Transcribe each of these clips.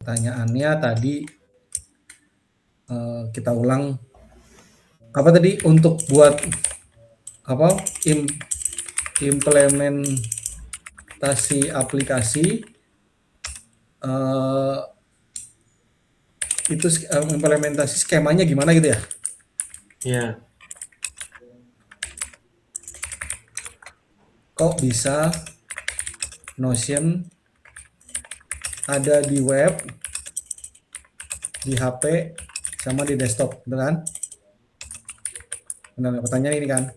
Pertanyaannya tadi kita ulang apa tadi untuk buat apa implementasi aplikasi itu implementasi skemanya gimana gitu ya? Ya, Kok bisa Notion ada di web, di HP, sama di desktop, benar kan? Benar, pertanyaan ini kan.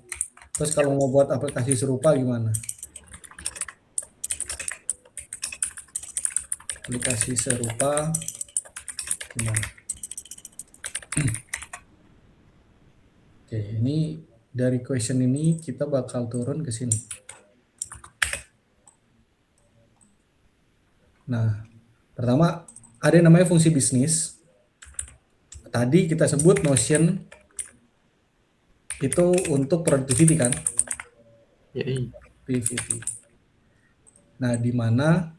Terus kalau mau buat aplikasi serupa gimana? Aplikasi serupa gimana? Oke, ini dari question ini kita bakal turun ke sini. Nah, pertama ada yang namanya fungsi bisnis. Tadi kita sebut Notion itu untuk productivity kan? ya, PVT. Nah, di mana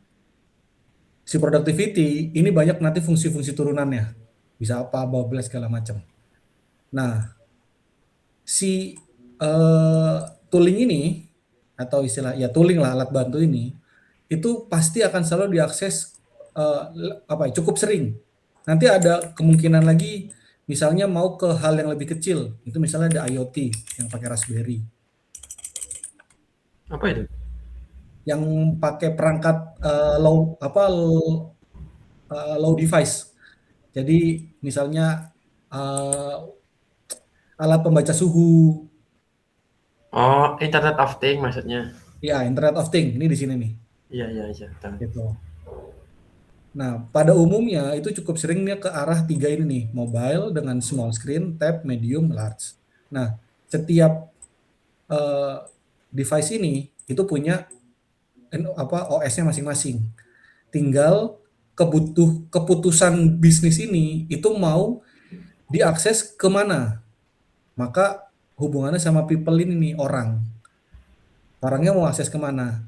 si productivity ini banyak nanti fungsi-fungsi turunannya. Bisa apa, bablas segala macam. Nah, si tooling ini atau istilah ya tooling lah alat bantu ini itu pasti akan selalu diakses cukup sering. Nanti ada kemungkinan lagi misalnya mau ke hal yang lebih kecil, itu misalnya ada IoT yang pakai Raspberry, apa itu? yang pakai perangkat low device. Jadi misalnya alat pembaca suhu, Oh, Internet of Things maksudnya. ya Internet of Things ini di sini nih. Iya, iya, iya, tahu. Gitu. Nah, pada umumnya itu cukup seringnya ke arah tiga ini nih, mobile dengan small screen, tab, medium, large. Nah, setiap device ini itu punya OS-nya masing-masing. Tinggal keputusan bisnis ini itu mau diakses kemana. Maka hubungannya sama people ini nih, orang. Orangnya mau akses kemana.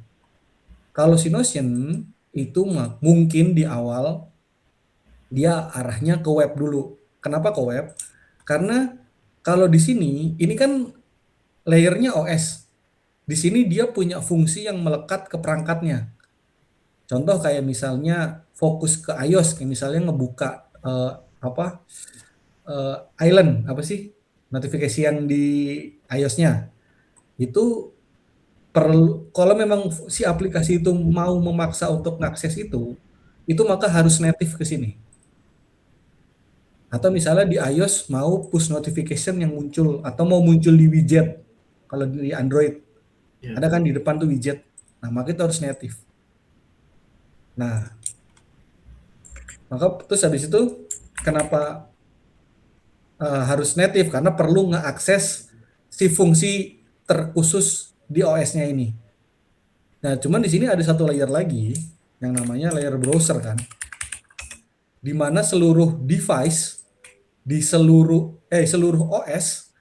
Kalau si Notion itu mungkin di awal dia arahnya ke web dulu. Kenapa ke web? Karena kalau di sini ini kan layernya OS. Di sini dia punya fungsi yang melekat ke perangkatnya. Contoh kayak misalnya fokus ke iOS, kayak misalnya ngebuka apa island apa sih notifikasi yang di iOS-nya itu perlu kalau memang si aplikasi itu mau memaksa untuk mengakses itu maka harus native ke sini. Atau misalnya di iOS mau push notification yang muncul atau mau muncul di widget. Kalau di Android Ya. ada kan di depan tuh widget. Nah, maka itu harus native. Nah, maka terus habis itu kenapa harus native? Karena perlu ngeakses si fungsi terkhusus di OS-nya ini. Nah, cuman di sini ada satu layer lagi yang namanya layer browser kan. Di mana seluruh device di seluruh OS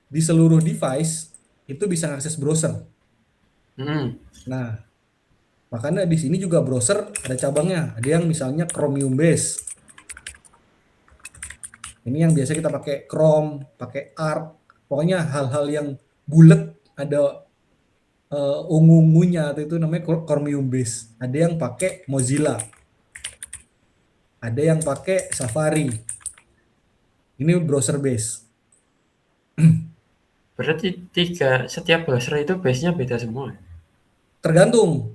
di seluruh device itu bisa akses browser. Hmm. Nah, makanya di sini juga browser ada cabangnya. Ada yang misalnya Chromium base. Ini yang biasa kita pakai Chrome, pakai Arc. Pokoknya hal-hal yang bulat ada ungu-ungunya itu namanya Chromium base. Ada yang pakai Mozilla. Ada yang pakai Safari. Ini browser base. Berarti setiap browser itu base-nya beda semua. Tergantung.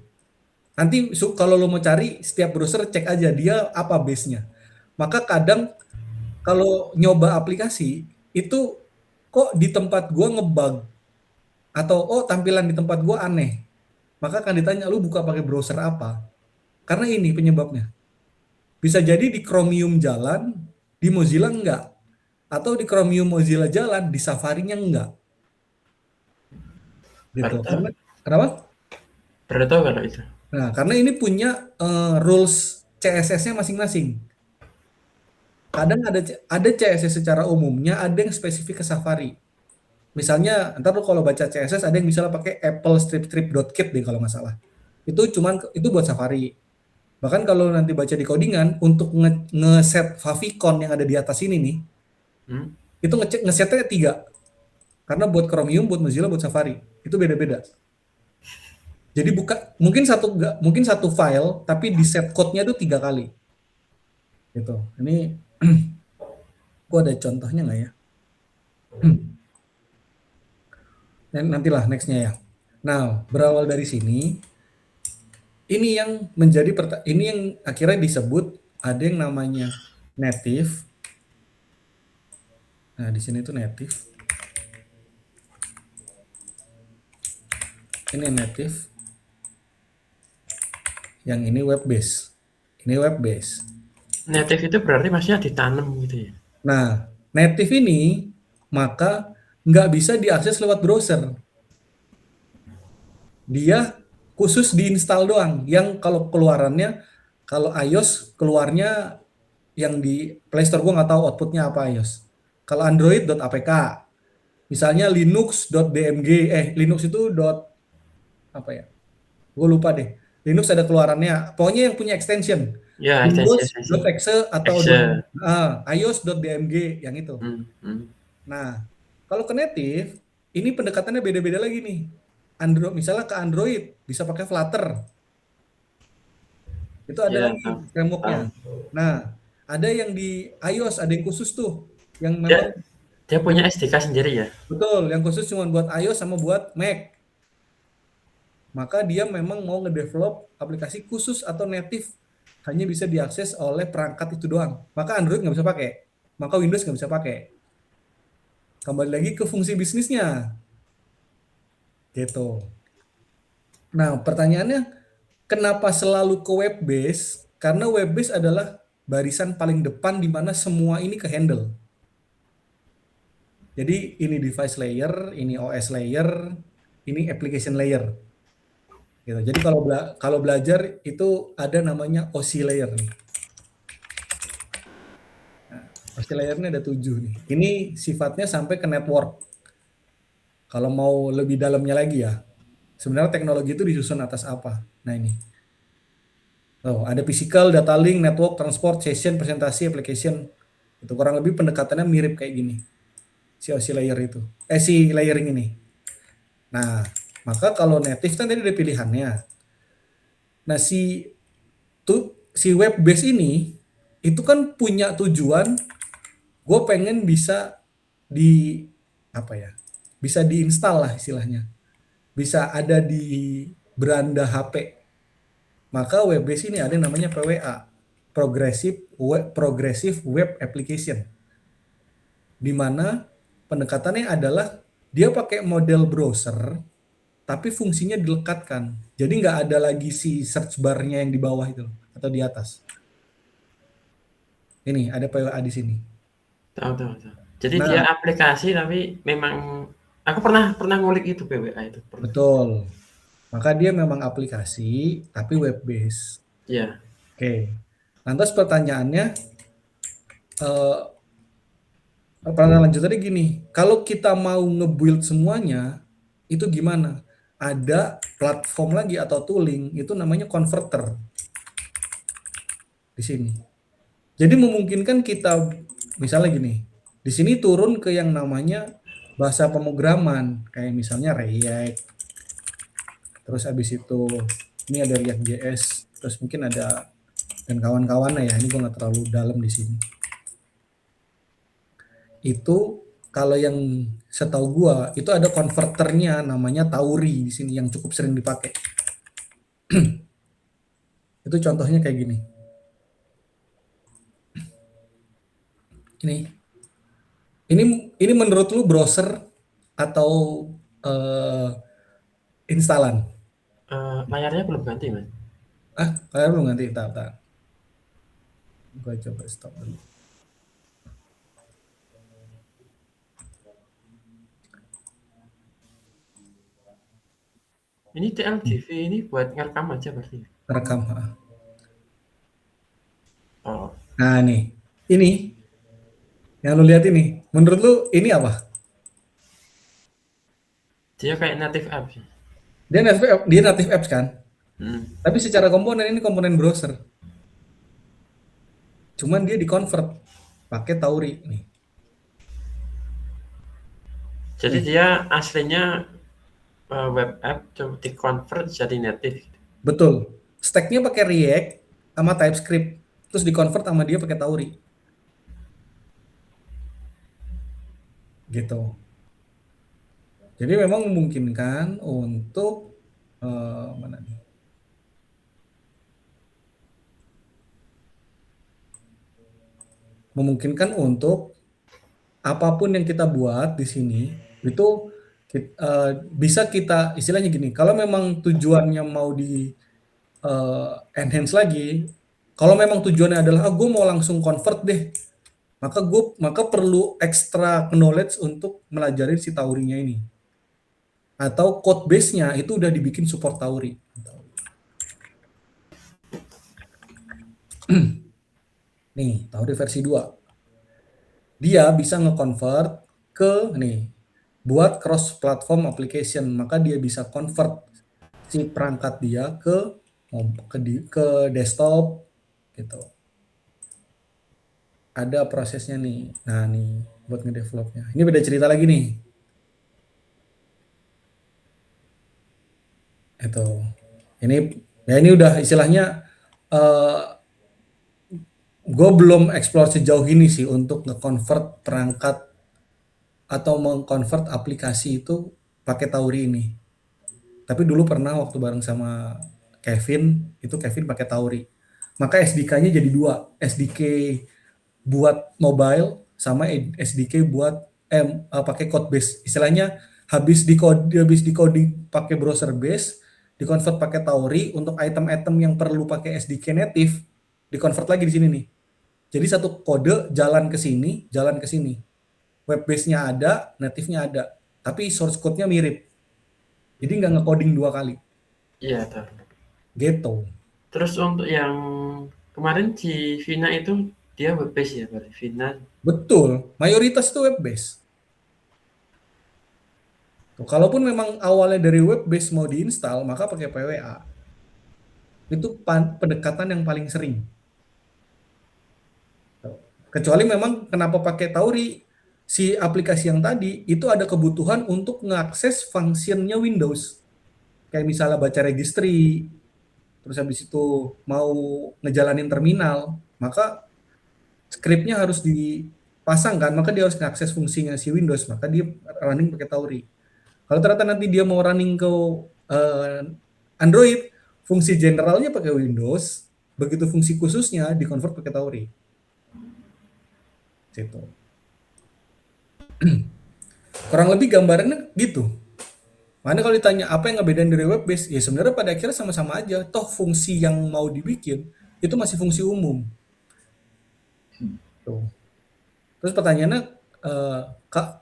Nanti kalau lo mau cari setiap browser cek aja dia apa base-nya. Maka kadang kalau nyoba aplikasi itu kok di tempat gua ngebug atau oh tampilan di tempat gua aneh. Maka akan ditanya lu buka pakai browser apa? Karena ini penyebabnya. Bisa jadi di Chromium jalan, di Mozilla enggak. Atau di Chromium Mozilla jalan, di Safari-nya enggak. Gitu. Baru tahu. Karena kenapa? Baru tahu kalau itu. Nah, karena ini punya rules CSS-nya masing-masing. Kadang ada CSS secara umumnya, ada yang spesifik ke Safari. Misalnya, ntar lu kalau baca CSS ada yang misalnya pakai Apple strip dot kit deh kalau nggak salah. Itu buat Safari. Bahkan kalau nanti baca di codingan, untuk nge-set favicon yang ada di atas ini nih, Hmm? itu ngesetnya 3. Karena buat Chromium, buat Mozilla, buat Safari, itu beda-beda. Jadi mungkin satu file, tapi di set code-nya itu 3 kali. Gitu. Ini gua ada contohnya nggak ya? Nantilah nextnya ya. Nah, berawal dari sini, ini yang ini yang akhirnya disebut ada yang namanya native. Nah, di sini tuh native. Ini native. Yang ini web base. Ini web base. Native itu berarti maksudnya ditanam gitu ya? Nah, native ini maka nggak bisa diakses lewat browser. Dia khusus diinstal doang. Yang kalau keluarannya, kalau iOS keluarnya yang di Play Store, gue nggak tahu outputnya apa iOS. Kalau Android.apk, misalnya Linux.dmg, Linux itu apa ya? Gue lupa deh. Linux ada keluarannya. Pokoknya yang punya extension. Ya, ekstensi. Windows.exe atau Excel. iOS.dmg yang itu. Hmm, hmm. Nah, kalau ke native, ini pendekatannya beda-beda lagi nih. Android, misalnya ke Android bisa pakai Flutter. Itu ada Ya, lagi tahu. frameworknya. Tahu. Nah, ada yang di iOS, ada yang khusus tuh, yang Dia memang dia punya SDK sendiri ya? betul, yang khusus cuma buat iOS sama buat Mac. Maka dia memang mau ngedevelop aplikasi khusus atau native, hanya bisa diakses oleh perangkat itu doang. Maka Android nggak bisa pakai, maka Windows nggak bisa pakai. Kembali lagi ke fungsi bisnisnya, gitu. Nah, pertanyaannya, kenapa selalu ke web base? Karena web base adalah barisan paling depan di mana semua ini ke handle. Jadi ini device layer, ini OS layer, ini application layer. Gitu. Jadi kalau belajar itu ada namanya OC layer nih. Nah, OC layer ini ada 7 nih. Ini sifatnya sampai ke network. Kalau mau lebih dalamnya lagi ya, sebenarnya teknologi itu disusun atas apa? Nah ini. Oh, ada physical, data link, network, transport, session, presentasi, application. Itu kurang lebih pendekatannya mirip kayak gini. Si OC layer itu. Si layering ini. Nah, maka kalau native kan tadi ada pilihannya. Nah, si web base ini itu kan punya tujuan, gue pengen bisa di apa ya? Bisa diinstal lah istilahnya. Bisa ada di beranda HP. Maka web base ini ada yang namanya PWA, Progressive Web Application, di mana pendekatannya adalah dia pakai model browser, tapi fungsinya dilekatkan. Jadi nggak ada lagi si search bar-nya yang di bawah itu atau di atas. Ini ada PWA di sini. Tahu, tahu, tahu. Jadi dia Nah, aplikasi tapi memang aku pernah pernah ngulik itu PWA itu, pernah. betul. Maka dia memang aplikasi, tapi web base. Iya. Oke. Lantas pertanyaannya, eh, pertanyaan lanjutannya gini, kalau kita mau nge-build semuanya, itu gimana? Ada platform lagi atau tooling, itu namanya converter di sini. Jadi memungkinkan kita, misalnya gini, di sini turun ke yang namanya bahasa pemrograman, kayak misalnya React, terus habis itu ini ada React.js, terus mungkin ada dan kawan-kawannya ya, ini gue nggak terlalu dalam di sini. Itu kalau yang setahu gua itu ada konverternya namanya Tauri di sini yang cukup sering dipakai. Itu contohnya kayak gini. Ini ini ini menurut lu browser atau eh, instalan? Layarnya belum ganti, Mas. Kalian belum ganti, tar. Gua coba stop dulu. Ini TLDV ini buat ngerekam aja berarti? Rekam. Oh, Nah nih, ini yang lu lihat ini, menurut lu ini apa? dia kayak native apps ya? Dia native apps kan? Hmm. Tapi secara komponen ini komponen browser. Cuman dia di-convert pakai Tauri nih. Jadi Nih, dia aslinya web app coba di-convert jadi native. betul. Stack-nya pakai React sama TypeScript, terus di-convert sama dia pakai Tauri. Gitu. Jadi memang memungkinkan untuk mana nih? Memungkinkan untuk apapun yang kita buat di sini itu bisa kita istilahnya gini. Kalau memang tujuannya mau di enhance lagi, kalau memang tujuannya adalah gue mau langsung convert deh, maka perlu extra knowledge untuk melajari si Taurinya ini. Atau code base-nya itu udah dibikin support Tauri. Nih, Tauri versi 2. Dia bisa nge-convert ke nih, buat cross platform application, maka dia bisa convert si perangkat dia ke desktop gitu. Ada prosesnya nih. Nah, nih buat ngedevelopnya. Ini beda cerita lagi nih. Itu. Ini ya ini udah istilahnya gue belum explore sejauh ini sih untuk nge-convert perangkat atau meng-convert aplikasi itu pakai Tauri ini. Tapi dulu pernah waktu bareng sama Kevin, itu Kevin pakai Tauri. Maka SDK-nya jadi dua, SDK buat mobile sama SDK buat pakai code base. Istilahnya habis di coding pakai browser base, di-convert pakai Tauri untuk item-item yang perlu pakai SDK native, di-convert lagi di sini nih. Jadi satu kode jalan ke sini, jalan ke sini. Web base-nya ada, native-nya ada. Tapi source code-nya mirip. Jadi nggak nge-coding dua kali. Iya, tahu. Gitu. Terus untuk yang kemarin si Vina itu dia web base ya, berarti Vina. Betul. Mayoritas itu web base. Tuh, kalaupun memang awalnya dari web base mau diinstal, maka pakai PWA. Itu pendekatan yang paling sering. Tuh. Kecuali memang kenapa pakai Tauri, si aplikasi yang tadi itu ada kebutuhan untuk mengakses fungsinya Windows. Kayak misalnya baca registry, terus habis itu mau ngejalanin terminal, maka scriptnya harus dipasang kan, maka dia harus mengakses fungsinya si Windows, maka dia running pakai Tauri. Kalau ternyata nanti dia mau running ke uh, Android, fungsi generalnya pakai Windows, begitu fungsi khususnya di-convert pakai Tauri. Gitu. Kurang lebih gambarannya gitu. Mana kalau ditanya apa yang ngebedain dari web base, ya sebenarnya pada akhirnya sama-sama aja. Toh fungsi yang mau dibikin itu masih fungsi umum. Tuh. Terus pertanyaannya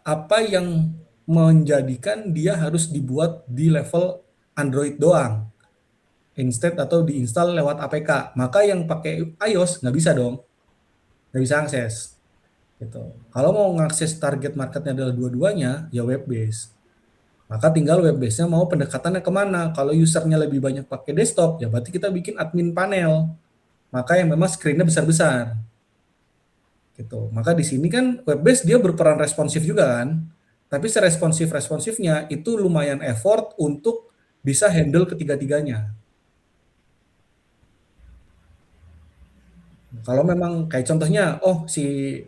apa yang menjadikan dia harus dibuat di level Android doang? Instead atau diinstal lewat APK, maka yang pakai iOS nggak bisa dong, nggak bisa akses gitu. Kalau mau ngakses target marketnya adalah dua-duanya, ya web base. Maka tinggal web base-nya mau pendekatannya kemana. Kalau usernya lebih banyak pakai desktop, ya berarti kita bikin admin panel. Maka yang memang screen-nya besar-besar. Gitu. Maka di sini kan web base dia berperan responsif juga kan. Tapi seresponsif-responsifnya itu lumayan effort untuk bisa handle ketiga-tiganya. Kalau memang kayak contohnya, oh si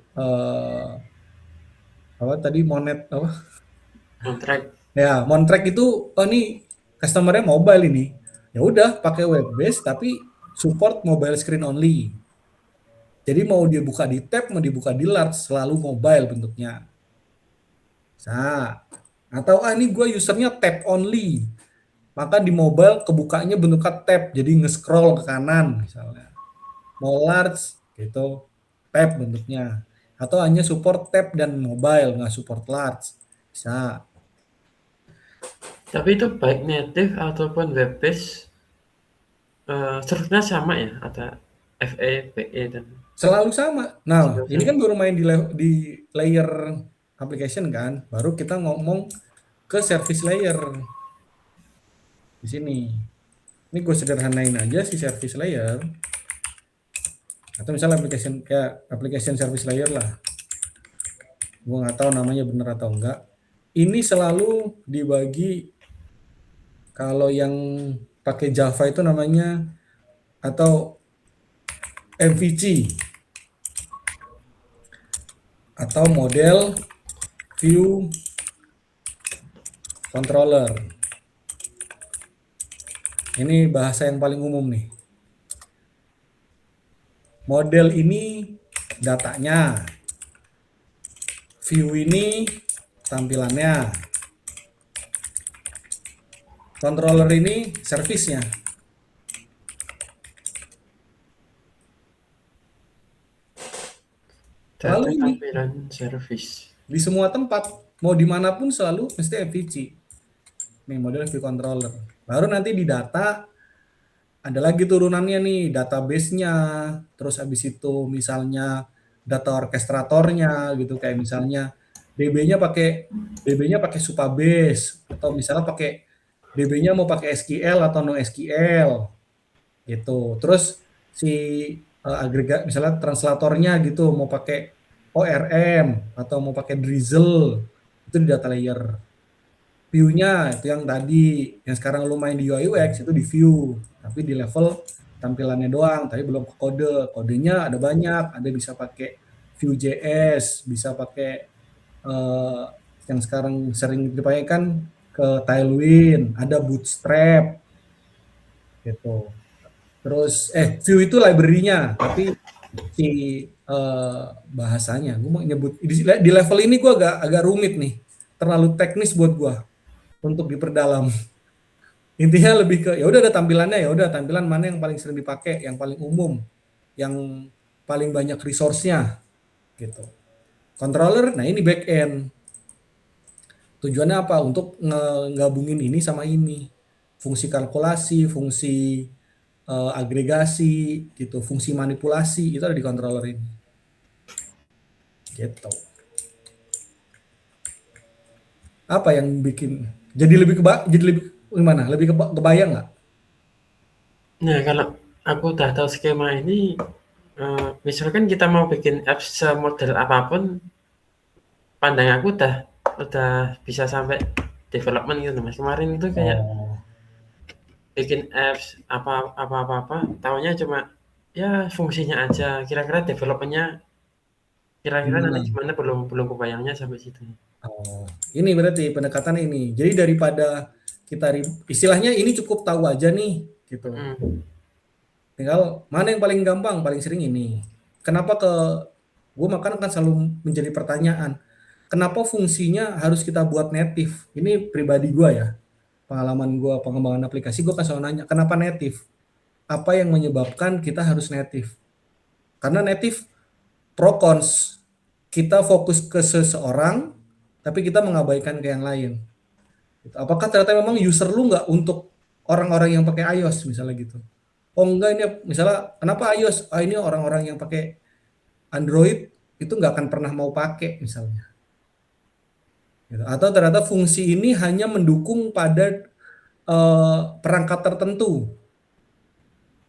apa tadi Monet apa Contract. ya Montrack itu, oh ini customernya mobile ini, ya udah pakai web base tapi support mobile screen only. Jadi mau dia buka di tab mau dibuka di large selalu mobile bentuknya. Nah, atau ini gue usernya tab only, maka di mobile kebukanya bentuknya tab jadi nge-scroll ke kanan misalnya. Mau large gitu, tab bentuknya. Atau hanya support tab dan mobile, nggak support large. Bisa. Tapi itu baik native ataupun web base strukturnya sama ya, ada FE, PE dan Selalu sama. Nah, ini sama. kan baru main di layer application kan, baru kita ngomong ke service layer di sini. Ini gue sederhanain aja si service layer. Atau misalnya application service layer lah. Gue nggak tahu namanya benar atau enggak. Ini selalu dibagi, kalau yang pakai Java itu namanya, atau MVC, atau model view controller. Ini bahasa yang paling umum nih. Model ini datanya, view ini tampilannya, controller ini servisnya. Data Lalu ini tampilan service. di semua tempat, mau dimanapun selalu mesti MVC. Nih model view controller. Baru nanti di data ada lagi turunannya nih, database-nya, terus habis itu misalnya data orkestratornya gitu, kayak misalnya DB-nya pakai Supabase, atau misalnya pakai DB-nya mau pakai SQL atau no SQL gitu. Terus si agregat misalnya translatornya gitu mau pakai ORM atau mau pakai Drizzle, itu di data layer. View-nya itu yang tadi, yang sekarang lu main di UI UX itu di view, tapi di level tampilannya doang, tapi belum ke kode. Kodenya ada banyak, ada bisa pakai Vue.js, bisa pakai eh, yang sekarang sering dipakai kan ke Tailwind, ada Bootstrap gitu. Terus Vue itu library-nya, tapi si bahasanya, gue mau nyebut di level ini gue agak agak rumit nih, terlalu teknis buat gue untuk diperdalam. Intinya lebih ke ya udah ada tampilannya, ya udah tampilan mana yang paling sering dipakai, yang paling umum, yang paling banyak resource-nya gitu. Controller, nah ini back end. Tujuannya apa? Untuk ngegabungin ini sama ini. Fungsi kalkulasi, fungsi agregasi gitu, fungsi manipulasi itu ada di controller ini. Gitu. Apa yang bikin jadi lebih gimana? Lebih kebayang nggak? Nah, kalau aku udah tahu skema ini, misalkan kita mau bikin apps semodel apapun, pandang aku udah bisa sampai development gitu Mas. Kemarin itu kayak Oh, bikin apps apa, taunya cuma ya fungsinya aja. Kira-kira development-nya kira-kira nanti gimana? gimana belum belum kebayangnya sampai situ. Oh, ini berarti pendekatan ini. Jadi daripada istilahnya ini cukup tahu aja nih, gitu. Mhm. Tinggal mana yang paling gampang, paling sering ini. Kenapa gue makan kan selalu menjadi pertanyaan. Kenapa fungsinya harus kita buat native? Ini pribadi gue ya, pengalaman gue pengembangan aplikasi, gue kan selalu nanya, kenapa native? Apa yang menyebabkan kita harus native? Karena native pro cons. Kita fokus ke seseorang, tapi kita mengabaikan ke yang lain. Gitu. Apakah ternyata memang user lu nggak untuk orang-orang yang pakai iOS misalnya gitu? Oh enggak, ini misalnya kenapa iOS? Ah ini orang-orang yang pakai Android itu nggak akan pernah mau pakai misalnya. Gitu. Atau ternyata fungsi ini hanya mendukung pada perangkat tertentu.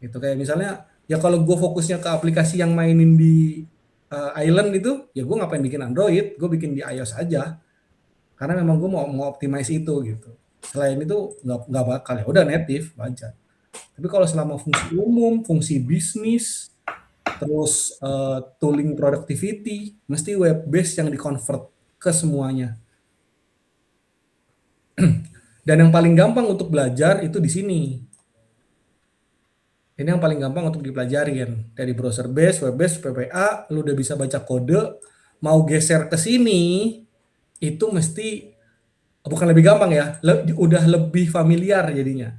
Gitu kayak misalnya ya kalau gue fokusnya ke aplikasi yang mainin di island itu, ya gue ngapain bikin Android? Gue bikin di iOS aja. Karena memang gue mau optimize itu gitu. Selain itu nggak bakal, ya udah native aja. Tapi kalau selama fungsi umum, fungsi bisnis, terus tooling productivity, mesti web based yang di-convert ke semuanya. Dan yang paling gampang untuk belajar itu di sini. Ini yang paling gampang untuk dipelajarin. Dari browser base, web base, PPA, lu udah bisa baca kode, mau geser ke sini, itu mesti bukan lebih gampang ya, udah lebih familiar jadinya.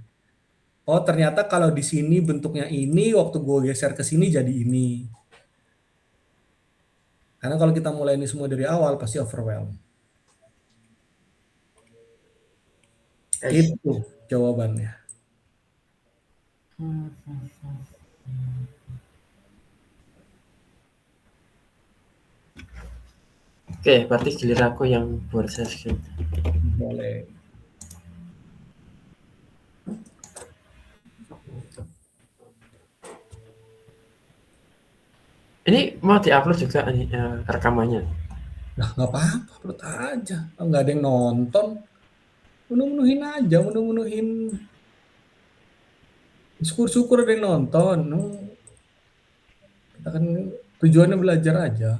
Oh ternyata kalau di sini bentuknya ini, waktu gue geser ke sini jadi ini. Karena kalau kita mulai ini semua dari awal pasti overwhelm. Guys. Itu jawabannya. Oke, berarti giliran aku yang buat script. Boleh. Ini mau diupload juga nih rekamannya. Nah, nggak apa-apa, upload aja. Nggak ada yang nonton, menu-menuhin aja, menu-menuhin. Syukur-syukur ada yang nonton. Kita kan tujuannya belajar aja.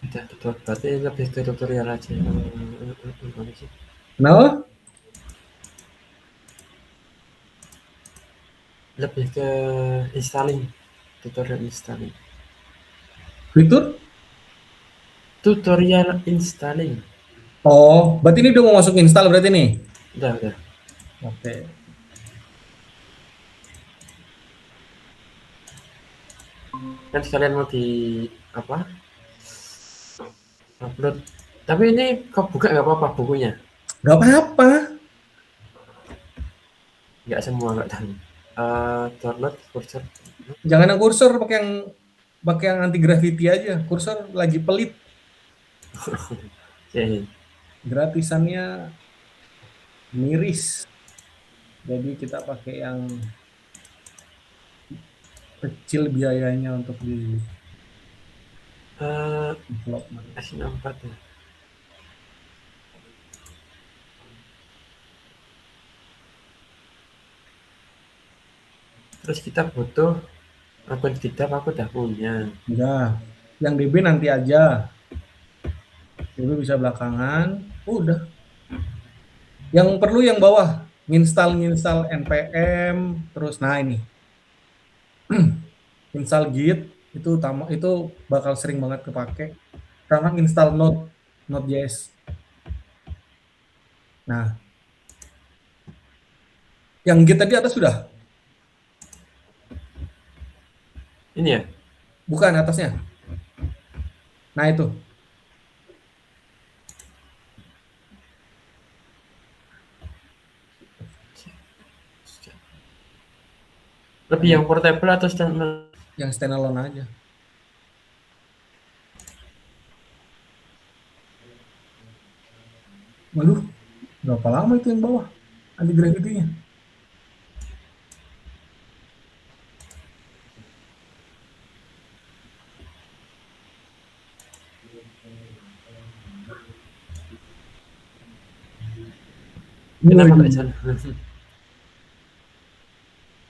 Udah tutor, berarti lebih ke tutorial aja. Gimana sih? Kenapa? Lebih ke installing, tutorial installing. Fitur? Tutorial installing. Oh, berarti ini udah mau masuk install berarti nih? Udah. Oke. Kan sekalian mau di apa? Upload. Tapi ini kau buka nggak apa-apa bukunya? Nggak apa-apa. Nggak semua nggak tahu. Download kursor. Jangan yang kursor, pakai yang anti gravity aja. Kursor lagi pelit. Oke. Gratisannya miris. Jadi kita pakai yang kecil biayanya untuk di Eh, development. S64 ya. Terus kita butuh akun GitHub, aku udah punya. Udah. Yang DB nanti aja. DB bisa belakangan. Udah. Yang perlu yang bawah. Nginstal npm. Terus nah ini. Install Git. Itu utama. Itu bakal sering banget kepake. Sama install Node.js. Nah, yang Git tadi atas sudah? Ini ya. Bukan atasnya. Nah itu. Lebih yang portable atau standar? Yang standalone aja. Waduh, berapa lama itu yang bawah? Anti gravity-nya. Ini Kenapa lagi. nggak jalan?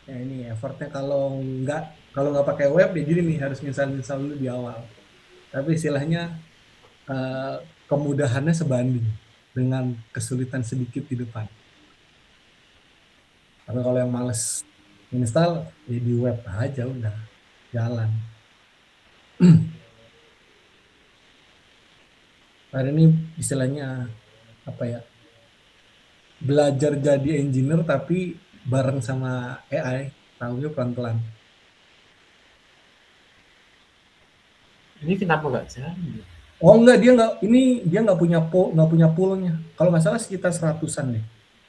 Ya ini effortnya kalau nggak pakai web ya jadi nih harus install dulu di awal. Tapi istilahnya eh, kemudahannya sebanding dengan kesulitan sedikit di depan. Tapi kalau yang males install ya di web aja udah jalan. Hari ini istilahnya apa ya? Belajar jadi engineer tapi bareng sama AI, tahunya pelan-pelan. Ini kenapa nggak jalan ya? Oh enggak, dia nggak punya poolnya. Kalau nggak salah sekitar seratusan deh.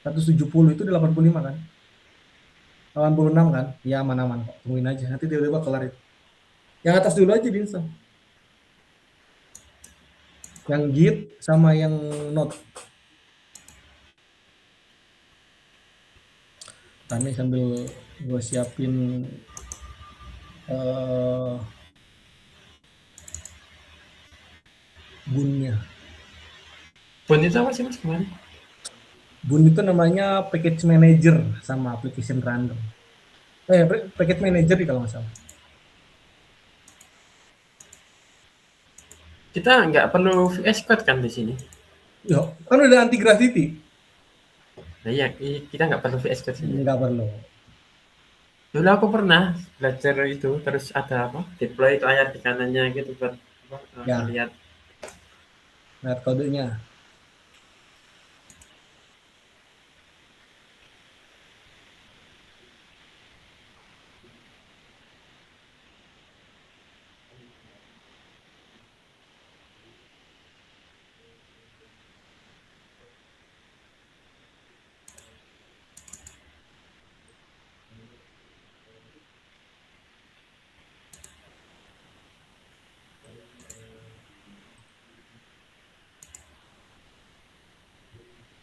170 itu 85 kan? 86 kan? Ya aman-aman kok. Tungguin aja. Nanti tiba-tiba kelar itu. Yang atas dulu aja diinstal. Yang Git sama yang Node. Tadi sambil gue siapin eh bunnya. Bun itu apa sih mas kemarin? Bun itu namanya package manager sama application runner. Package manager nih kalau nggak salah. Kita nggak perlu VS Code kan di sini. Yo, kan udah anti gravity. Nah iya, kita nggak perlu VS Code sini. Nggak perlu. Dulu aku pernah belajar itu, terus ada apa? Deploy layar di kanannya gitu buat apa, Ya, ngeliat. lihat kodenya.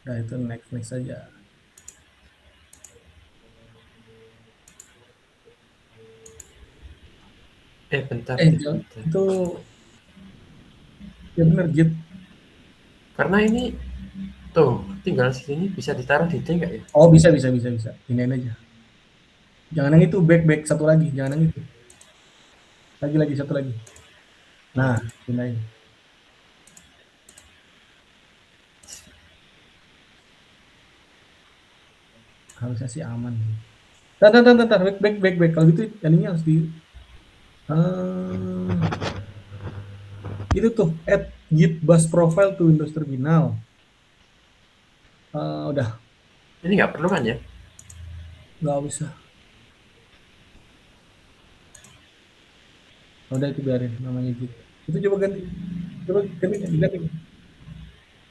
Nah, itu next next saja. Bentar deh, Angel bentar. itu ya benar Git. Karena ini tuh tinggal segini bisa ditaruh di D nggak ya? Oh, bisa bisa bisa bisa. Iniin aja. Jangan yang itu, back back satu lagi, jangan yang itu. Lagi lagi satu lagi. Nah, Nah, pindahin. Harusnya sih aman sih. Bentar, back back back back. Kalau gitu ininya harus di eh itu tuh add git bus profile to Windows Terminal. Udah, ini nggak perlu kan ya? nggak usah. Udah itu biarin namanya git. Itu coba ganti ganti.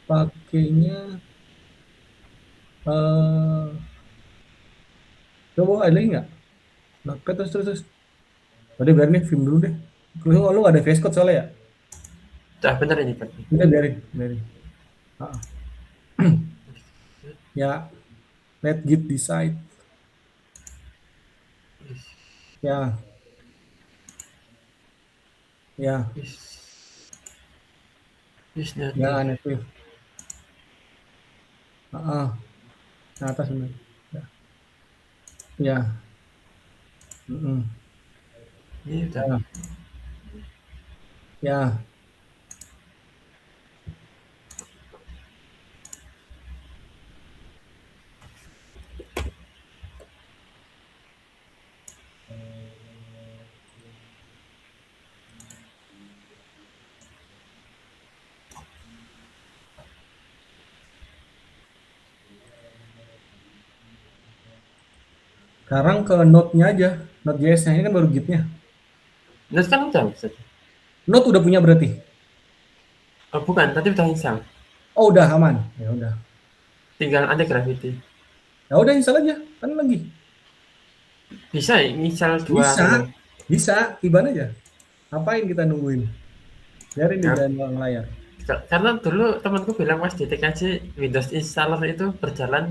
Pakainya eh coba ada lagi nggak? Notepad terus. Udah biarin nih film dulu deh. Lu nggak ada VS Code soalnya ya? Bener ini Pak. Udah biarin. Ah, ya, let git decide. Ya, ya, Is ya, native. native. Nah, atas benar. Ya, ya, mm-mm. Ini udah. Ya, ya. Sekarang ke Node-nya aja, Node.js-nya ini kan baru Git-nya. Nah, kan udah bisa. Node udah punya berarti. Oh, bukan, tadi udah install. Oh, udah aman. Ya udah. Tinggal anti gravity. Ya udah install aja. Kan lagi. Bisa ya, install dua Bisa, dulu. bisa. Tiban aja. Ngapain kita nungguin? Biarin di Ya, jalan layar. karena dulu temanku bilang pas di TKJ Windows installer itu berjalan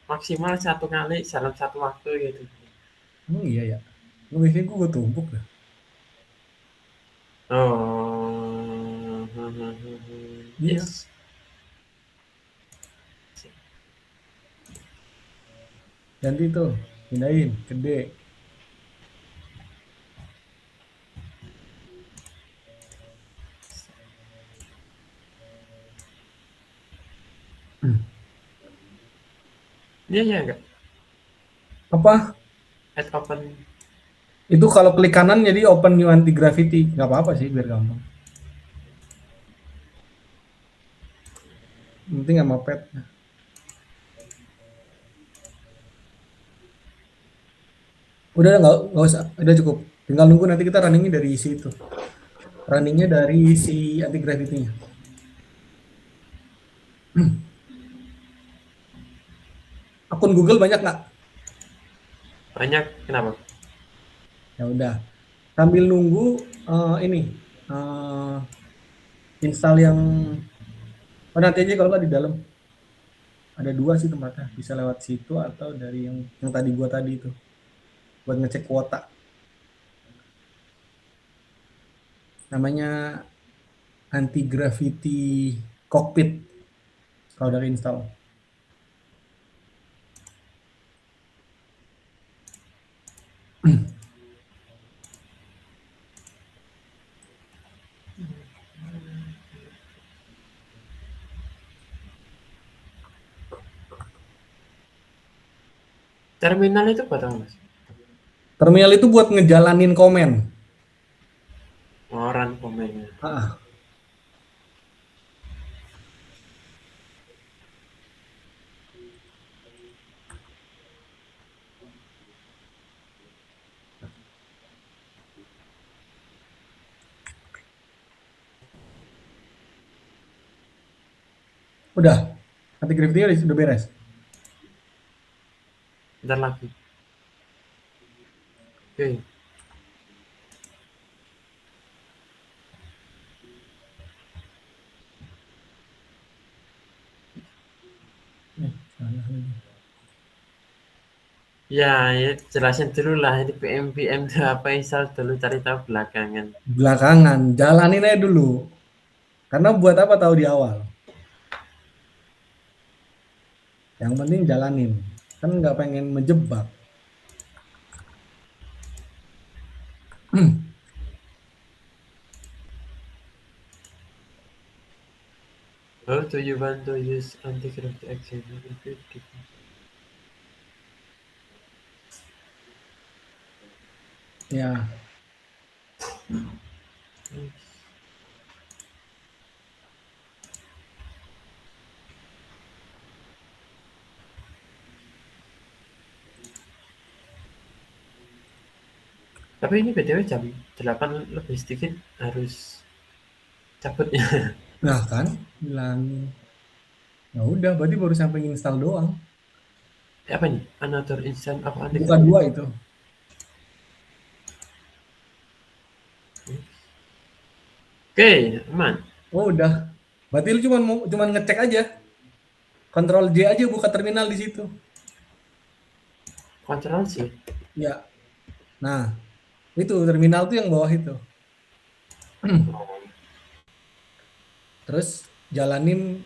maksimal satu kali dalam satu waktu gitu. Emang iya ya. Lu biasanya gue tumpuk dah. Oh, Iya. yes. Ganti tuh. Pindahin. Gede. Iya iya enggak. Apa? Add open. Itu kalau klik kanan jadi open new anti gravity. Nggak apa-apa sih biar gampang. Yang penting sama pet. Udah nggak usah. Udah cukup. Tinggal nunggu nanti kita runningnya dari isi itu. Runningnya dari si anti gravity-nya. Akun Google banyak nggak? Banyak kenapa? Ya udah. Sambil nunggu ini install yang nanti aja kalau nggak di dalam ada dua sih tempatnya bisa lewat situ atau dari yang tadi gua tadi itu buat ngecek kuota namanya anti gravity cockpit kalau udah install. Terminal itu buat apa mas? Terminal itu buat ngejalanin komen. Orang komennya. Ah, udah anti gravity udah beres. Bentar lagi. Oke. Ya, ya jelasin dulu lah ini PMPM itu apa, install dulu, cari tahu belakangan. Belakangan, jalanin aja dulu. Karena buat apa tahu di awal? Yang penting jalanin. Kan nggak pengen menjebak. How do you want to use anti-gravity action? Ya, Tapi ini BTW jam 8 lebih sedikit harus cabut ya. nah kan, bilang, ya udah, berarti baru sampai install doang. Apa nih? Another instance of Buka anti-gravity. dua itu. Oke, aman. Oh udah. Berarti lu cuman ngecek aja. Control J aja buka terminal di situ. Kontrol sih. Ya. Nah, itu terminal tuh yang bawah itu. Terus jalanin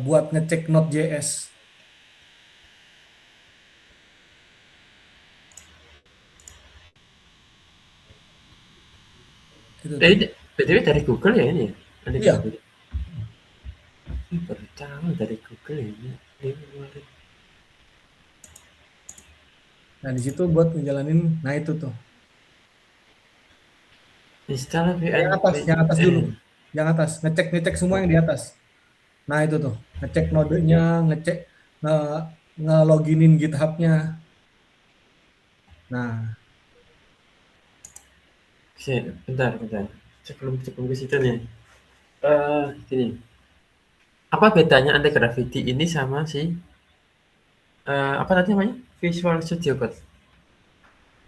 buat ngecek Node.js. Gitu tuh. BTW dari Google ya ini ya? Iya. Anti-gravity. Baru tahu dari Google ya ini. Nah, di situ buat ngejalanin, nah itu tuh. Install Yang atas dulu. VN. Yang atas, ngecek semua yang di atas. Nah, itu tuh. Ngecek nodenya, ngecek nge ngeloginin GitHub-nya. Nah, Bentar. Sebelum ke situ nih. Gini. Apa bedanya anti-gravity ini sama si apa tadi namanya? Visual Studio Code.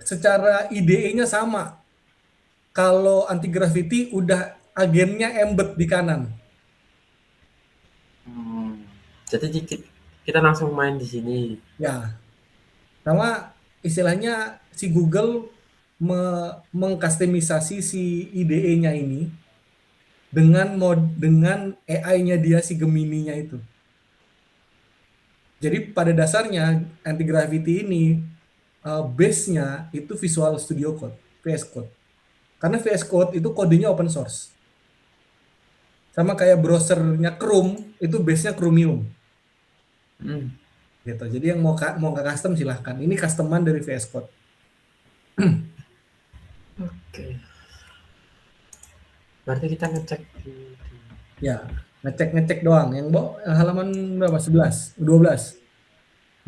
secara IDE-nya sama. Kalau anti gravity udah agennya embed di kanan. Hmm. Jadi kita langsung main di sini. Ya, sama istilahnya si Google mengkustomisasi si IDE-nya ini dengan AI-nya dia si Gemini-nya itu. Jadi pada dasarnya anti gravity ini base-nya itu Visual Studio Code, VS Code. Karena VS Code itu kodenya open source. Sama kayak browsernya Chrome, itu base-nya Chromium. Hmm. Gitu. Jadi yang mau ke custom silahkan. Ini customan dari VS Code. Oke. Berarti kita ngecek di Ya, ngecek doang. Yang halaman berapa? 11, 12.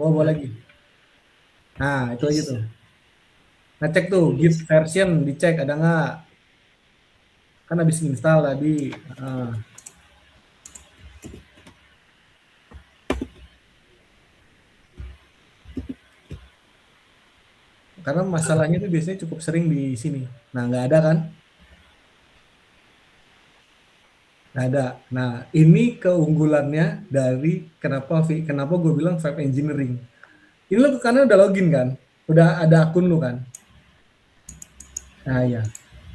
Bawa nah, lagi. Nah, itu aja tuh. bisa. Ngecek tuh Git version, dicek ada nggak. Kan habis install tadi. Nah, karena masalahnya itu biasanya cukup sering di sini. Nah, nggak ada kan? Nggak ada. Nah, ini keunggulannya dari kenapa gue bilang web engineering. Ini lo karena udah login kan? Udah ada akun lo kan? Nah, ya.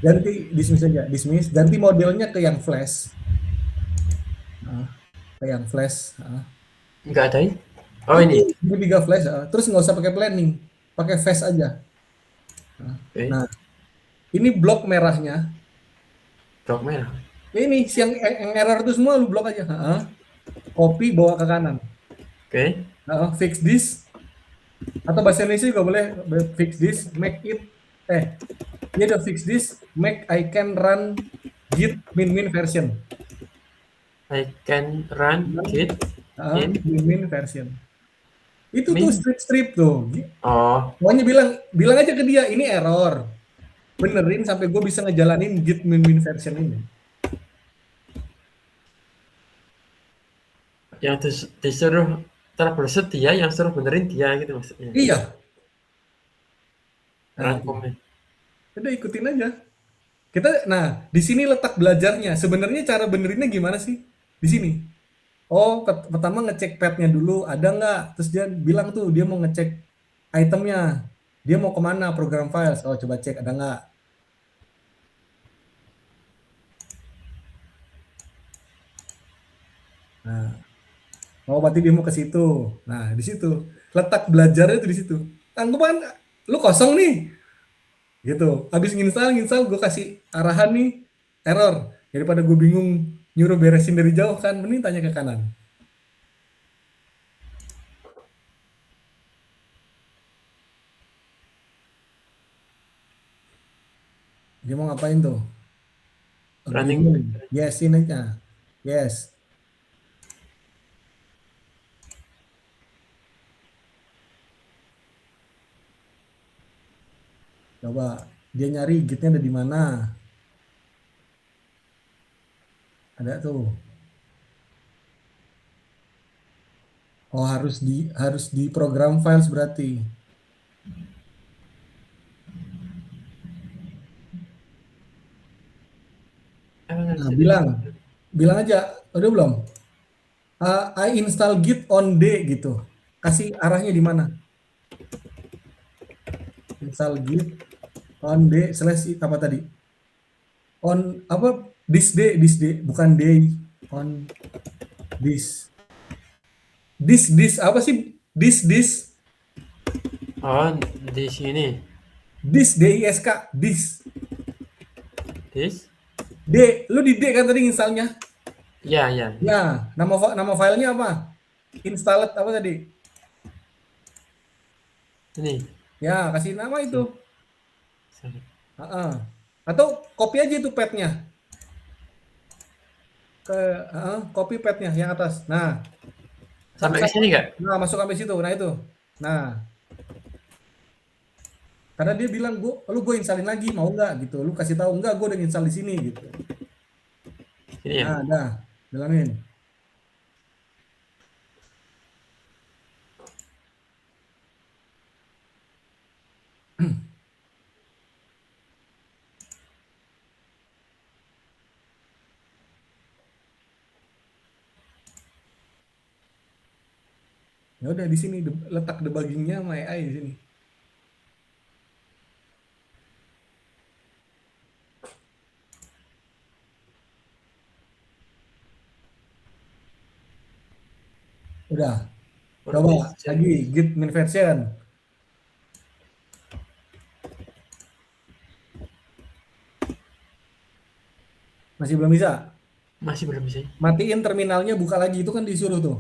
Ganti dismiss aja, dismiss. Ganti modelnya ke yang flash. Nah, ke yang flash. Nah. Nggak ada ini? Oh Itu ini. tiga flash. Terus nggak usah pakai planning, pakai flash aja. Oke. Nah, ini blok merahnya. Blok merah. Ini yang error itu semua lu blok aja. Copy bawa ke kanan. Oke. Fix this atau bahasa Indonesia juga boleh, fix this, make it dia udah fix this, make I can run git min version. I can run git in Min version. Itu tuh min. strip tuh. Oh, Pokoknya bilang aja ke dia ini error. Benerin sampai gue bisa ngejalanin git min version ini. yang disuruh troubleshoot dia, yang suruh benerin dia gitu maksudnya. Iya. Nah, Rangkumnya. udah ikutin aja. Nah, di sini letak belajarnya. Sebenarnya cara benerinnya gimana sih? Di sini. Oh, pertama ngecek padnya dulu, ada nggak? Terus dia bilang tuh dia mau ngecek itemnya. Dia mau kemana program files. Oh, coba cek ada nggak. Nah, oh berarti dia mau ke situ. Nah, di situ letak belajarnya itu di situ. Anggapan lu kosong nih, gitu. Habis nginstal, nginstal, gue kasih arahan nih, error. Daripada gue bingung nyuruh beresin dari jauh kan, mending tanya ke kanan. Dia mau ngapain tuh? running Agreement. Yesin aja. Yes. Coba dia nyari gitnya ada di mana. Ada tuh. Oh, harus di program files berarti. Nah, bilang, bilang aja, udah belum? I install Git on D gitu. Kasih arahnya di mana? Install Git on D slash apa tadi? On apa? This day, bukan day. On this apa sih? This oh di sini DISK this this D. Lu di D kan tadi installnya? ya ya Ya, nama filenya apa? Installed apa tadi? ini Ya, kasih nama itu. sorry. Heeh. Atau copy aja itu petnya ke copy petnya yang atas. Nah, Sampai ke sini nggak? nah masuk sampai situ. Nah itu. Nah, karena dia bilang gue installin lagi mau nggak gitu. Lu kasih tahu nggak gue udah install di sini gitu. Ini ya? Nah, dah bilangin. Ya udah di sini letak debuggingnya sama AI di sini. Udah. For Coba this lagi change. git min version. Masih belum bisa. Masih belum bisa. Matiin terminalnya, buka lagi itu kan disuruh tuh.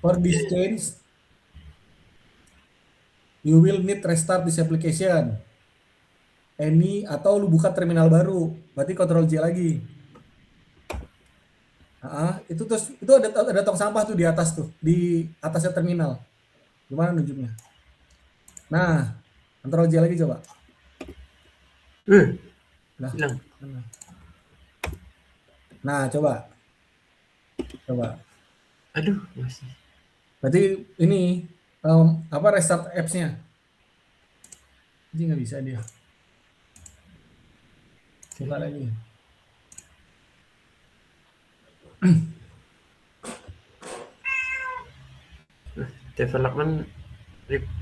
For this change, you will need restart this application. Any atau lu buka terminal baru, berarti Ctrl J lagi. Itu terus itu ada tong sampah tuh di atas tuh, di atasnya terminal. Gimana nunjuknya? Nah, Ctrl J lagi coba. Nah, Hilang. nah coba. Aduh, masih. Berarti ini apa restart apps-nya? Jadi nggak bisa dia. Coba lagi. Development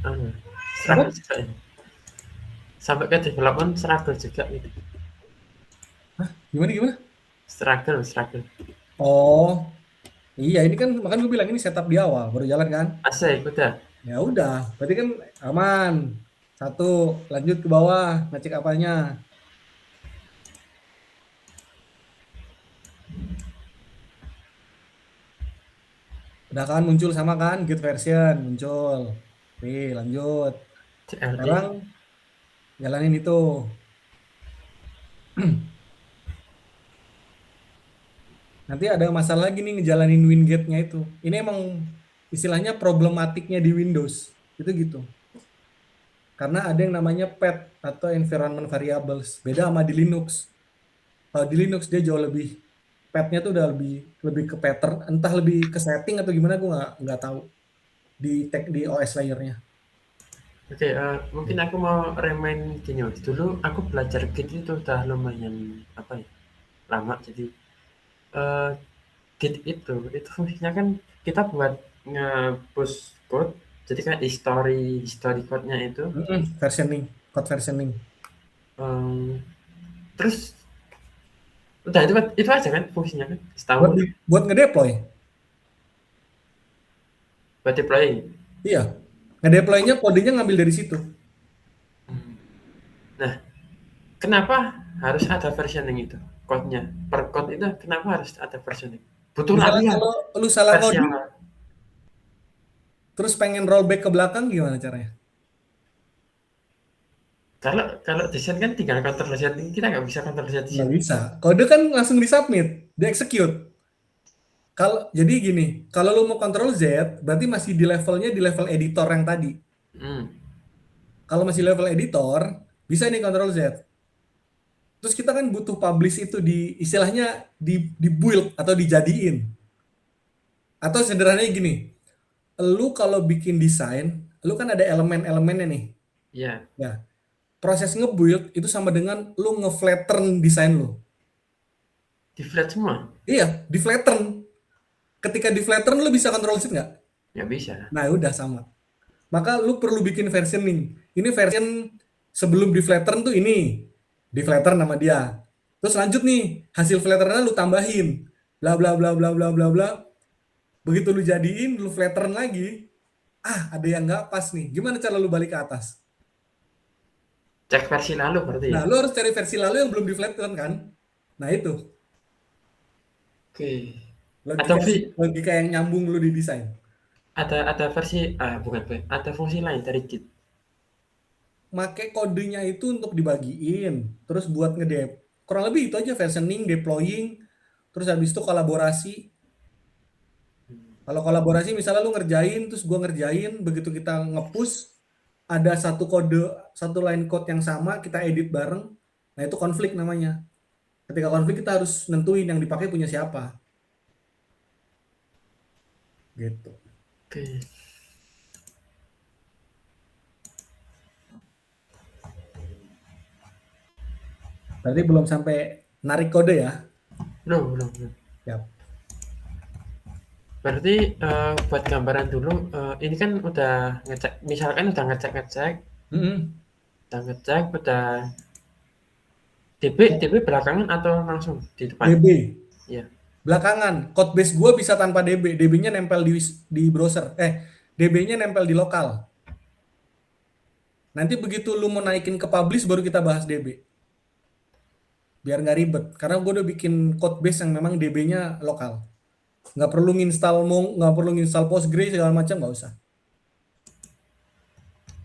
Apa? struggle juga ya. Sampai ke development struggle juga gitu. Hah? Gimana? Struggle. Oh, iya ini kan makanya gue bilang ini setup di awal baru jalan kan. Asik, udah. Ya udah, berarti kan aman. Satu, lanjut ke bawah, ngecek apanya. Udah kan muncul sama kan, Git version muncul. Oke, lanjut. CLI. Sekarang jalanin itu. Nanti ada masalah lagi nih ngejalanin Wingate-nya itu. Ini emang istilahnya problematiknya di Windows. Itu gitu. Karena ada yang namanya PET atau environment variables. Beda sama di Linux. Kalau di Linux dia jauh lebih PET-nya tuh udah lebih lebih ke pattern, entah lebih ke setting atau gimana gue nggak tahu di OS layernya. Oke, mungkin aku mau remind gini Mas. Dulu aku belajar Git itu udah lumayan apa ya, lama. Jadi Git itu fungsinya kan kita buat nge-push code Jadi kan history code-nya itu, Versioning, code versioning. mmm, terus udah itu aja kan fungsinya kan? Setahu Buat aku buat ngedeploy. buat deploying. Iya. Ngedeploy-nya kodenya ngambil dari situ. Nah, kenapa harus ada versioning itu, code-nya? Per code itu kenapa harus ada versioning? Butuh Misalnya latihan, kalau lu salah versi coding, awal. terus pengen rollback ke belakang gimana caranya? Kalau kalau desain kan tinggal Ctrl Z, kita nggak bisa Ctrl Z di Nggak sini. bisa. Kode kan langsung disubmit, di-execute. Kalau jadi gini, kalau lu mau Ctrl Z, berarti masih di levelnya di level editor yang tadi. Hmm, Kalau masih level editor, bisa nih Ctrl Z. Terus kita kan butuh publish itu di istilahnya di build atau dijadiin. Atau sederhananya gini, lu kalau bikin desain, lu kan ada elemen-elemennya nih. iya, Ya, proses nge-build itu sama dengan lu nge-flatten desain lu. di-flat semua? Iya, di flatten. Ketika di flatten lu bisa Ctrl Z nggak? Nggak bisa. Nah, udah sama. Maka lu perlu bikin versioning. Ini version sebelum di flatten tuh ini. Di flatten nama dia. Terus lanjut nih, hasil flatternya lu tambahin. Bla bla bla bla bla bla bla. Begitu lu jadiin, lu flatten lagi. Ah, ada yang nggak pas nih. Gimana cara lu balik ke atas? Cek versi lalu berarti Nah, ya? lu harus cari versi lalu yang belum di flatten kan? Nah, itu Oke. Atau logika logika yang nyambung lu di desain. ada versi bukan, ada fungsi lain dari Git. Make kodenya itu untuk dibagiin, terus buat ngedep. Kurang lebih itu aja versioning, deploying, terus habis itu kolaborasi. Kalau kolaborasi misalnya lu ngerjain, terus gua ngerjain, begitu kita nge-push, ada satu kode, satu line code yang sama, kita edit bareng, nah itu konflik namanya. Ketika konflik kita harus nentuin yang dipakai punya siapa. Gitu. Oke. Berarti belum sampai narik kode ya? Belum, belum, belum. Siap. Berarti buat gambaran dulu, ini kan udah ngecek, misalkan udah ngecek-ngecek, Mm-mm. udah DB belakangan atau langsung di depan? DB. Iya. Belakangan, code base gue bisa tanpa DB. DB-nya nempel di browser. DB-nya nempel di lokal. Nanti begitu lu mau naikin ke publish baru kita bahas DB. Biar nggak ribet. Karena gue udah bikin code base yang memang DB-nya lokal. Nggak perlu nginstal Postgre segala macam, nggak usah.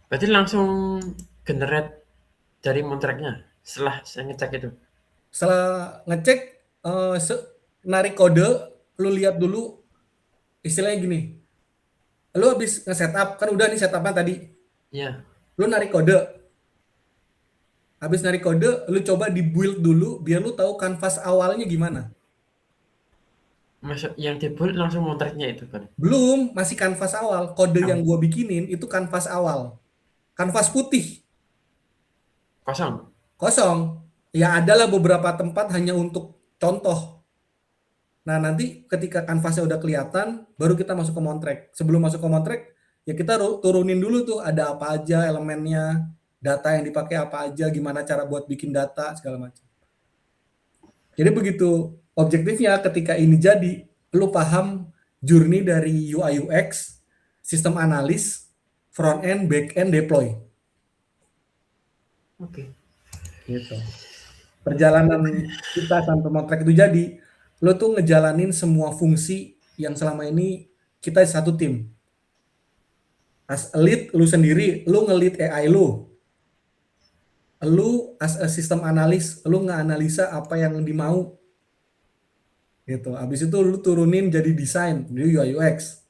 Berarti langsung generate dari Moontrack-nya setelah saya ngecek itu? Setelah ngecek, narik kode, lu lihat dulu istilahnya gini. Lu habis nge-setup, kan udah nih setupnya tadi. Iya. Lu narik kode, habis narik kode, lu coba di build dulu biar lu tahu kanvas awalnya gimana. Masuk yang di-build langsung Moontrack-nya itu kan? Belum, masih kanvas awal. Kode yang Oh, gua bikinin itu kanvas awal. Kanvas putih, kosong? kosong. Ya adalah beberapa tempat hanya untuk contoh. Nah, nanti ketika kanvasnya udah kelihatan, baru kita masuk ke Moontrack. Sebelum masuk ke Moontrack, ya kita turunin dulu tuh ada apa aja elemennya, data yang dipakai apa aja, gimana cara buat bikin data, segala macam. Jadi begitu objektifnya ketika ini jadi, lu paham journey dari UI UX, sistem analis, front end, back end, deploy. Oke. Gitu. Perjalanan kita sampai Moontrack itu jadi, lo tuh ngejalanin semua fungsi yang selama ini kita satu tim. As a lead, lu sendiri, lu nge-lead AI lu. Lu as a system analis, lu nge-analisa apa yang dimau. Gitu. Habis itu lu turunin jadi desain, jadi UI UX.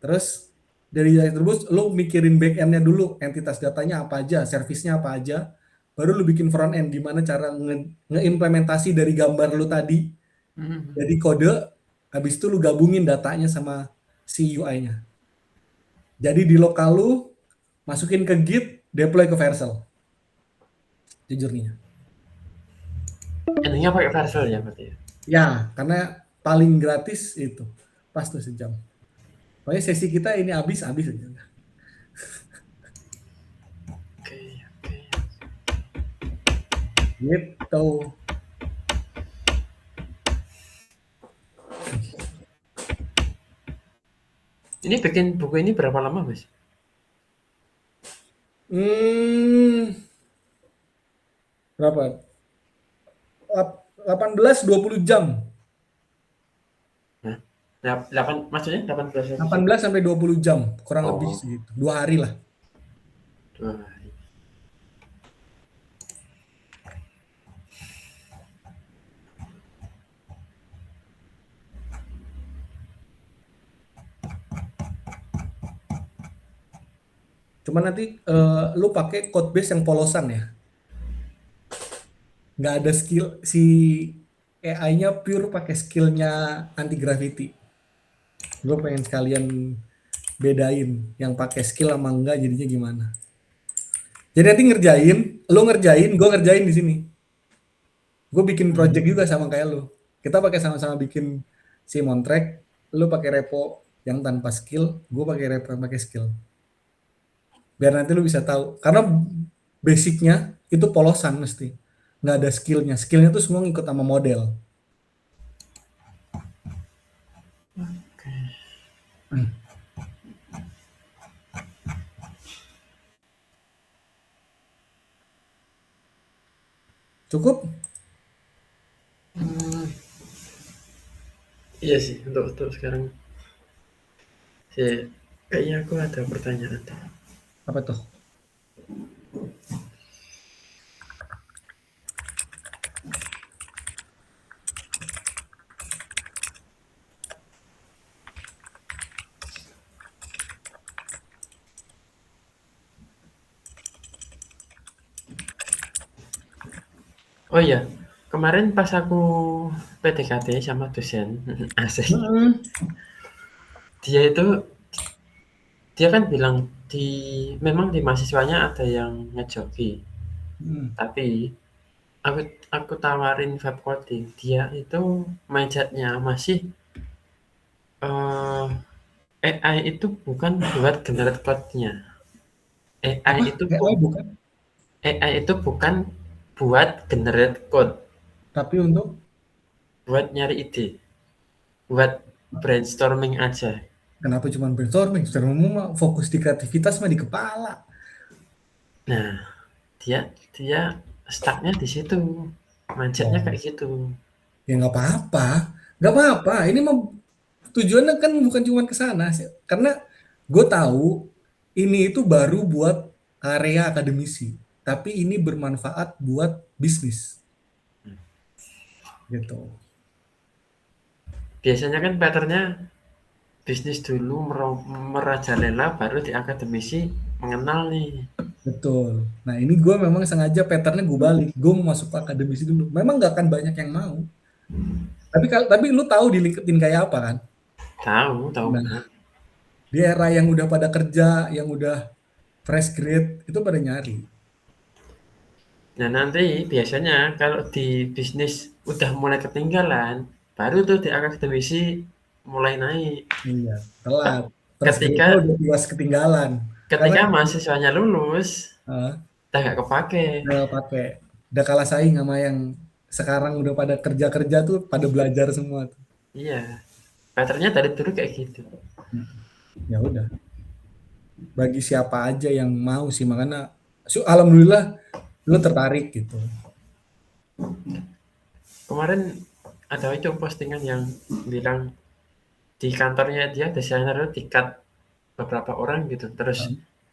Terus dari UI terus lu mikirin back end-nya dulu, entitas datanya apa aja, servisnya apa aja. Baru lu bikin front end, gimana cara nge-implementasi dari gambar lu tadi Mhm. jadi kode, habis itu lu gabungin datanya sama si UI-nya. Jadi di lokal lu, masukin ke Git, deploy ke Vercel. Jujurnya. Ending-nya pakai Vercel ya berarti ya? Ya, karena paling gratis itu. Pas tuh sejam. Pokoknya sesi kita ini habis aja. Oke, oke. Gitu. Ini bikin buku ini berapa lama, Mas? Hmm, berapa? 18-20 jam. Hah? 8 maksudnya 18 episode? 18 sampai 20 jam, kurang lebih Oh, segitu. 2 hari lah. 2 hari. Cuman nanti lu pakai code base yang polosan ya. Nggak ada skill si AI-nya pure pakai skillnya anti gravity. Gue pengen sekalian bedain yang pakai skill sama enggak jadinya gimana. Jadi nanti ngerjain, lu ngerjain, gue ngerjain di sini. Gue bikin project juga Mmm, sama kayak lu. Kita pakai sama-sama bikin si Montrek, lu pakai repo yang tanpa skill, gue pakai repo yang pakai skill. Biar nanti lu bisa tahu. Karena basicnya itu polosan mesti. Nggak ada skillnya. Skillnya tuh semua ngikut sama model. Hmm. Cukup? mmm, iya sih untuk sekarang sih kayaknya aku ada pertanyaan tuh. Apa tuh? Oh iya, kemarin pas aku PDKT sama dosen, asik, Hmm. dia itu dia kan bilang memang di mahasiswanya ada yang ngejoki, Hmm. tapi aku aku tawarin vibe coding, dia itu mindset-nya masih, AI itu bukan buat generate code-nya, AI Apa? itu AI bukan? AI itu bukan buat generate code, Tapi untuk buat nyari ide, buat brainstorming aja. kenapa cuma brainstorming? Secara umum mah fokus di kreativitas mah di kepala. Nah, dia dia stuck-nya di situ, mindset-nya Oh, kayak gitu. ya nggak apa-apa. Nggak apa-apa. Ini mah tujuannya kan bukan cuma ke sana sih. Karena gue tahu ini itu baru buat area akademisi. Tapi ini bermanfaat buat bisnis gitu. Biasanya kan pattern-nya bisnis dulu merajalela baru di akademisi mengenal nih. Betul. Nah ini gue memang sengaja patternnya gue balik. Gue mau masuk ke akademisi dulu. Memang nggak akan banyak yang mau. Tapi lu tahu di LinkedIn kayak apa kan? Tahu Nah banget. di era yang udah pada kerja, yang udah fresh grade itu pada nyari. Nah, nanti biasanya kalau di bisnis udah mulai ketinggalan, baru tuh di akademisi mulai naik. Iya, telat. Fresh grade-nya Ketika udah tiwas ketinggalan. Karena ketika mahasiswanya lulus, udah nggak kepake. udah pakai, udah kalah saing sama yang sekarang udah pada kerja-kerja tuh pada belajar semua tuh. Iya, pattern-nya dari dulu kayak gitu. Hmm. Ya udah, bagi siapa aja yang mau sih makanya alhamdulillah lu tertarik gitu. Kemarin ada itu postingan yang bilang di kantornya dia desainer itu di-cut beberapa orang gitu. Terus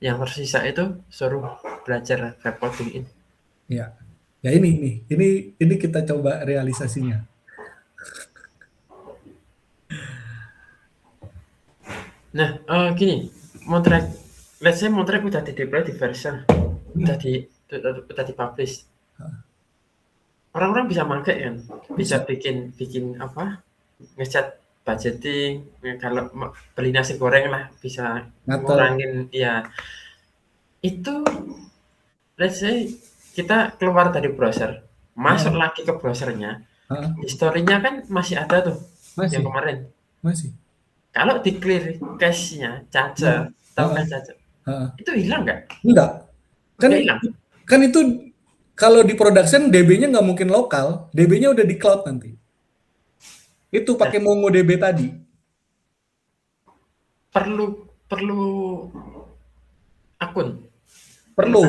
yang tersisa itu suruh belajar web coding ini. Ya, ya ini kita coba realisasinya. Nah, gini, Moontrack, let's say Moontrack udah di-deploy di version, Hmm. udah di-publish. Orang-orang bisa pakai kan, bisa Bisa. bikin bikin apa, ngecat budgeting, kalau beli nasi goreng lah bisa Ngatur. ngurangin ya. Itu let's say kita keluar dari browser, masuk Ah, lagi ke browsernya, ah, historinya kan masih ada tuh yang masih, kemarin. masih. Kalau di clear cache-nya, Hmm. cache, tahu Ah, kan cache? Heeh. Itu hilang nggak? Enggak. Kan Nggak hilang? kan itu kalau di production DB-nya nggak mungkin lokal, DB-nya udah di cloud nanti. Itu Nah, pakai MongoDB tadi. perlu perlu akun, Perlu.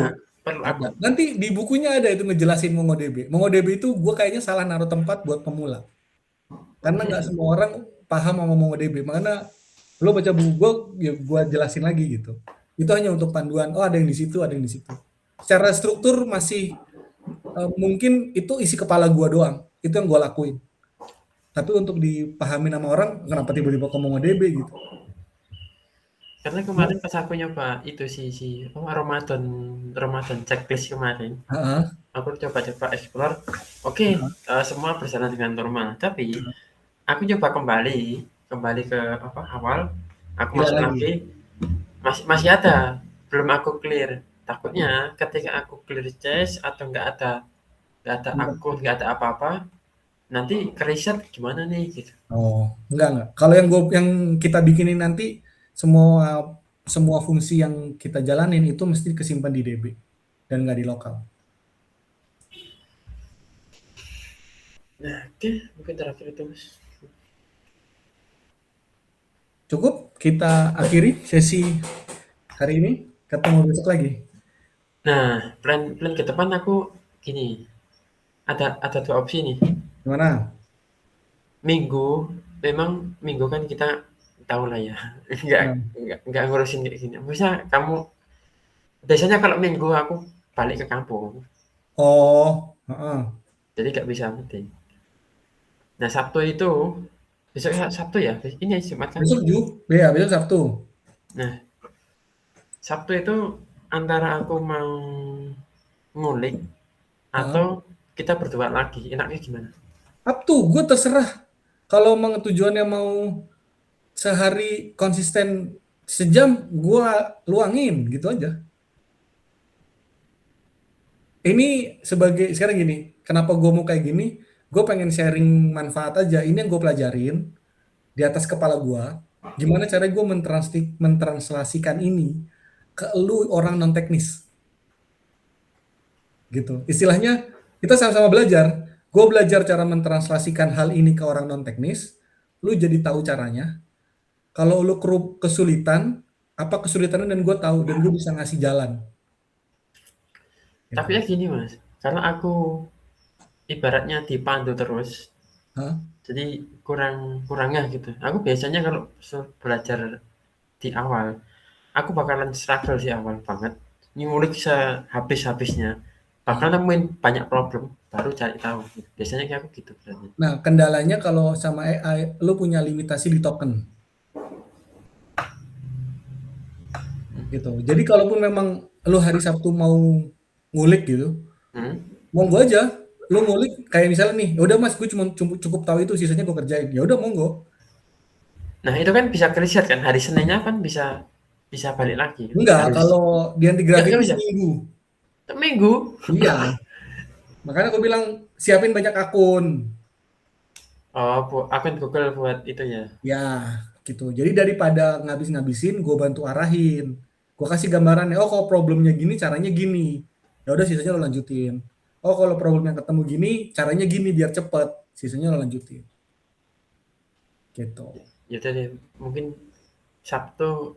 perlu Ada. akun. Nanti di bukunya ada itu ngejelasin MongoDB. MongoDB itu gue kayaknya salah naruh tempat buat pemula. Karena nggak semua orang paham sama MongoDB. Makanya lo baca buku gue, ya gue jelasin lagi gitu. Itu hanya untuk panduan. Oh, ada yang di situ, ada yang di situ. Secara struktur masih mungkin itu isi kepala gue doang. Itu yang gue lakuin. Tapi untuk dipahami sama orang, kenapa tiba-tiba ke MongoDB gitu. Karena kemarin pas aku nyoba itu Ramadan Ramadan checklist kemarin, Heeh, aku coba-coba explore, oke, heeh, semua berjalan dengan normal. Tapi aku coba kembali kembali ke awal, aku hilang masuk lagi. lagi, masih masih ada, belum aku clear. Takutnya ketika aku clear cache atau nggak ada akun, nggak ada apa-apa, nanti ke-reset gimana nih gitu. Oh, enggak. Kalau yang kita bikinin nanti semua semua fungsi yang kita jalanin itu mesti kesimpan di DB dan nggak di lokal. Nah, oke, mungkin terakhir itu, Mas. Cukup kita akhiri sesi hari ini. Ketemu besok lagi. Nah, plan plan ke depan aku gini, ada 2 opsi nih. Gimana? Minggu, memang Minggu kan kita tahu lah ya, nggak Nah, nggak ngurusin kayak gini. Bisa kamu biasanya kalau Minggu aku balik ke kampung, oh, heeh. jadi nggak bisa meeting. Nah, Sabtu itu besok Sabtu ya? Ini Jumat kan? Besok ya besok Sabtu. Nah, Sabtu itu antara aku mau ngulik Heeh. atau kita berdua lagi, enaknya gimana? Sabtu, gue terserah. Kalau emang tujuannya mau sehari konsisten sejam, gue luangin gitu aja. Ini sebagai sekarang gini, kenapa gue mau kayak gini? Gue pengen sharing manfaat aja. Ini yang gue pelajarin di atas kepala gue. Gimana cara gue mentranslasikan ini ke lu orang non teknis, gitu. Istilahnya kita sama-sama belajar. Gue belajar cara mentranslasikan hal ini ke orang non teknis. Lu jadi tahu caranya. Kalau lu kesulitan, apa kesulitannya dan gue tahu dan gue bisa ngasih jalan. Tapi Gitu. ya gini Mas, karena aku ibaratnya dipandu terus, Hah? jadi kurangnya gitu. Aku biasanya kalau belajar di awal, aku bakalan struggle di awal banget, ngulik sehabis-habisnya, bakal Hah? nemuin banyak problem, baru cari tahu. Biasanya kayak aku gitu berarti. Nah, kendalanya kalau sama AI, lu punya limitasi di token, gitu. Jadi kalaupun memang lu hari Sabtu mau ngulik gitu, Hmm? monggo aja. Lu ngulik kayak misalnya nih, "Ya udah Mas, gue cuma cukup tahu itu, sisanya gue kerjain." Ya udah monggo. Nah itu kan bisa riset kan, hari Seninnya kan bisa bisa balik lagi kan, Enggak, harus. kalau di anti Nggak gravity bisa, seminggu. Minggu. Iya, makanya aku bilang siapin banyak akun. Oh, akun Google buat itu ya. Ya, gitu. Jadi daripada ngabis-ngabisin, gue bantu arahin. Gue kasih gambarannya, oh kalau problemnya gini, caranya gini. Ya udah sisanya lo lanjutin. Oh kalau problem yang ketemu gini, caranya gini biar cepet. Sisanya lo lanjutin. Gitu. Ya tadi mungkin Sabtu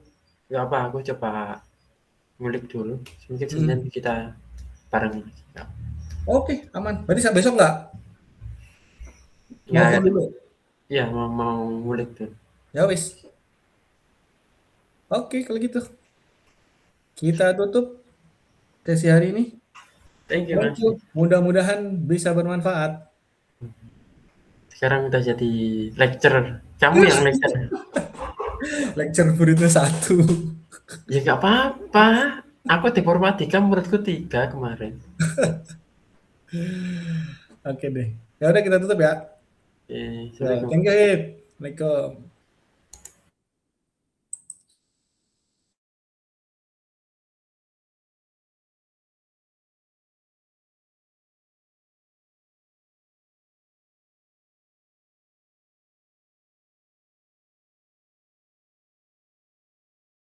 nggak apa, aku coba ngulik dulu. Mungkin Senin Hmm. kita bareng. Ya, Oke, aman. Berarti sampai besok nggak? Mau ya, phone dulu? ya mau ngulik tuh. Ya wis. Oke, kalau gitu. Kita tutup sesi hari ini. Thank you Thank Mas. you. Mudah-mudahan bisa bermanfaat. Sekarang udah jadi lecturer. Kamu yang lecturer. Lecture muridnya satu. Ya nggak apa-apa. Aku di Purwadika muridku 3 kemarin. Oke deh. Ya udah kita tutup ya. Ya, Assalamualaikum. thank you, Hit. Assalamualaikum.